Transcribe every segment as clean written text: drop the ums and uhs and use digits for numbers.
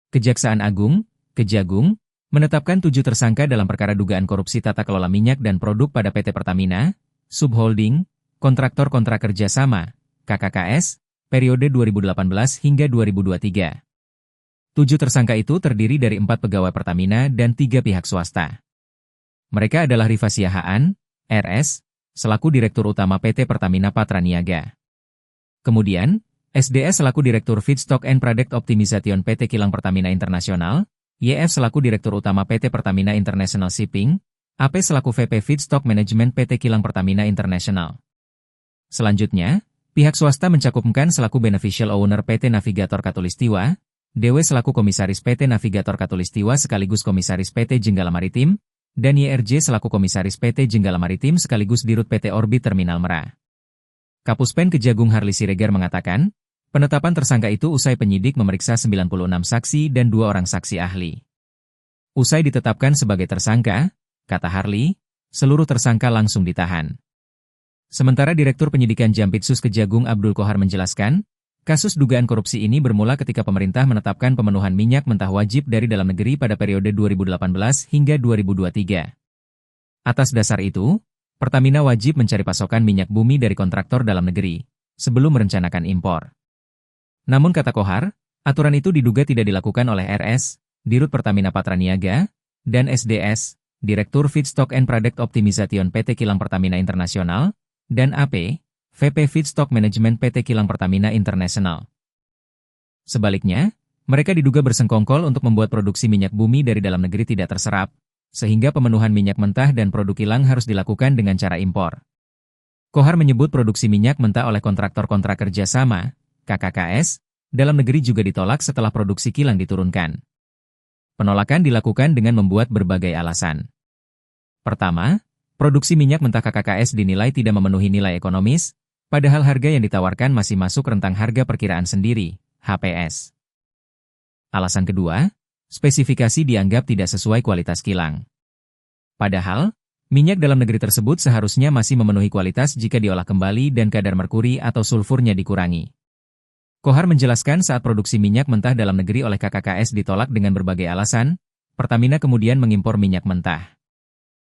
Kejaksaan Agung, Kejagung, menetapkan 7 tersangka dalam perkara dugaan korupsi tata kelola minyak dan produk pada PT Pertamina, Subholding, Kontraktor Kontrak Kerjasama, KKKS, periode 2018 hingga 2023. 7 tersangka itu terdiri dari 4 pegawai Pertamina dan 3 pihak swasta. Mereka adalah Rifasia Haan, RS, selaku Direktur Utama PT Pertamina Patraniaga. Kemudian, SDS selaku Direktur Feedstock and Product Optimization PT Kilang Pertamina Internasional, YF selaku Direktur Utama PT Pertamina International Shipping, AP selaku VP Feedstock Management PT Kilang Pertamina International. Selanjutnya, pihak swasta mencakup MKAN selaku Beneficial Owner PT Navigator Katulistiwa, DW selaku Komisaris PT Navigator Katulistiwa sekaligus Komisaris PT Jenggala Maritim, dan YRJ selaku Komisaris PT Jenggala Maritim sekaligus Dirut PT Orbit Terminal Merak. Kapuspen Kejagung Harli Siregar mengatakan, penetapan tersangka itu usai penyidik memeriksa 96 saksi dan 2 orang saksi ahli. Usai ditetapkan sebagai tersangka, kata Harli, seluruh tersangka langsung ditahan. Sementara Direktur Penyidikan Jampitsus Kejagung Abdul Qohar menjelaskan, kasus dugaan korupsi ini bermula ketika pemerintah menetapkan pemenuhan minyak mentah wajib dari dalam negeri pada periode 2018 hingga 2023. Atas dasar itu, Pertamina wajib mencari pasokan minyak bumi dari kontraktor dalam negeri, sebelum merencanakan impor. Namun kata Qohar, aturan itu diduga tidak dilakukan oleh RS, Dirut Pertamina Patraniaga, dan SDS, Direktur Feedstock and Product Optimization PT Kilang Pertamina Internasional, dan AP, VP Feedstock Management PT Kilang Pertamina International. Sebaliknya, mereka diduga bersengkongkol untuk membuat produksi minyak bumi dari dalam negeri tidak terserap, sehingga pemenuhan minyak mentah dan produk kilang harus dilakukan dengan cara impor. Qohar menyebut produksi minyak mentah oleh kontraktor kontrak kerjasama, KKKS, dalam negeri juga ditolak setelah produksi kilang diturunkan. Penolakan dilakukan dengan membuat berbagai alasan. Pertama, produksi minyak mentah KKKS dinilai tidak memenuhi nilai ekonomis, padahal harga yang ditawarkan masih masuk rentang harga perkiraan sendiri, HPS. Alasan kedua, spesifikasi dianggap tidak sesuai kualitas kilang. Padahal, minyak dalam negeri tersebut seharusnya masih memenuhi kualitas jika diolah kembali dan kadar merkuri atau sulfurnya dikurangi. Qohar menjelaskan saat produksi minyak mentah dalam negeri oleh KKKS ditolak dengan berbagai alasan, Pertamina kemudian mengimpor minyak mentah.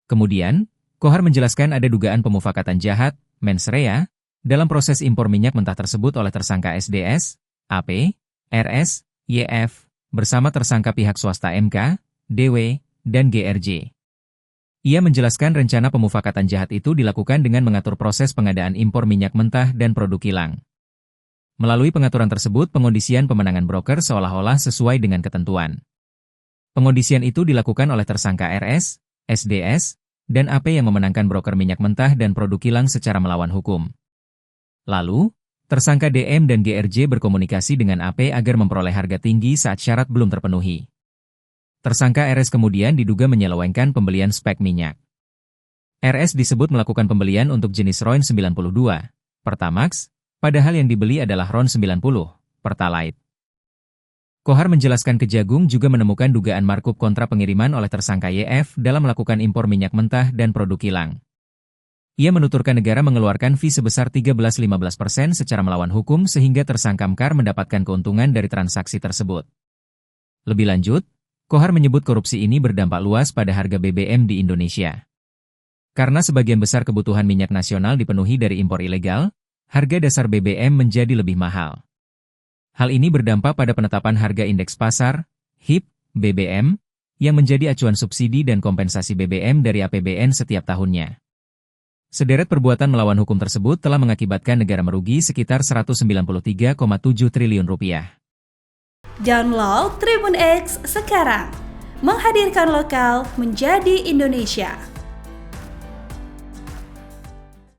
Kemudian, Qohar menjelaskan ada dugaan pemufakatan jahat, mens rea, dalam proses impor minyak mentah tersebut oleh tersangka SDS, AP, RS, YF, bersama tersangka pihak swasta MK, DW, dan GRJ. Ia menjelaskan rencana pemufakatan jahat itu dilakukan dengan mengatur proses pengadaan impor minyak mentah dan produk kilang. Melalui pengaturan tersebut pengondisian pemenangan broker seolah-olah sesuai dengan ketentuan. Pengondisian itu dilakukan oleh tersangka RS, SDS, dan AP yang memenangkan broker minyak mentah dan produk kilang secara melawan hukum. Lalu, tersangka DM dan GRJ berkomunikasi dengan AP agar memperoleh harga tinggi saat syarat belum terpenuhi. Tersangka RS kemudian diduga menyelewengkan pembelian spek minyak. RS disebut melakukan pembelian untuk jenis RON 92, Pertamax, padahal yang dibeli adalah RON 90, Pertalite. Qohar menjelaskan Kejagung juga menemukan dugaan markup kontra pengiriman oleh tersangka YF dalam melakukan impor minyak mentah dan produk kilang. Ia menuturkan negara mengeluarkan fee sebesar 13-15% secara melawan hukum sehingga tersangka MKAR mendapatkan keuntungan dari transaksi tersebut. Lebih lanjut, Qohar menyebut korupsi ini berdampak luas pada harga BBM di Indonesia. Karena sebagian besar kebutuhan minyak nasional dipenuhi dari impor ilegal, harga dasar BBM menjadi lebih mahal. Hal ini berdampak pada penetapan harga indeks pasar, HIP, BBM, yang menjadi acuan subsidi dan kompensasi BBM dari APBN setiap tahunnya. Sederet perbuatan melawan hukum tersebut telah mengakibatkan negara merugi sekitar Rp193,7 triliun. Download Tribun X sekarang, menghadirkan lokal menjadi Indonesia.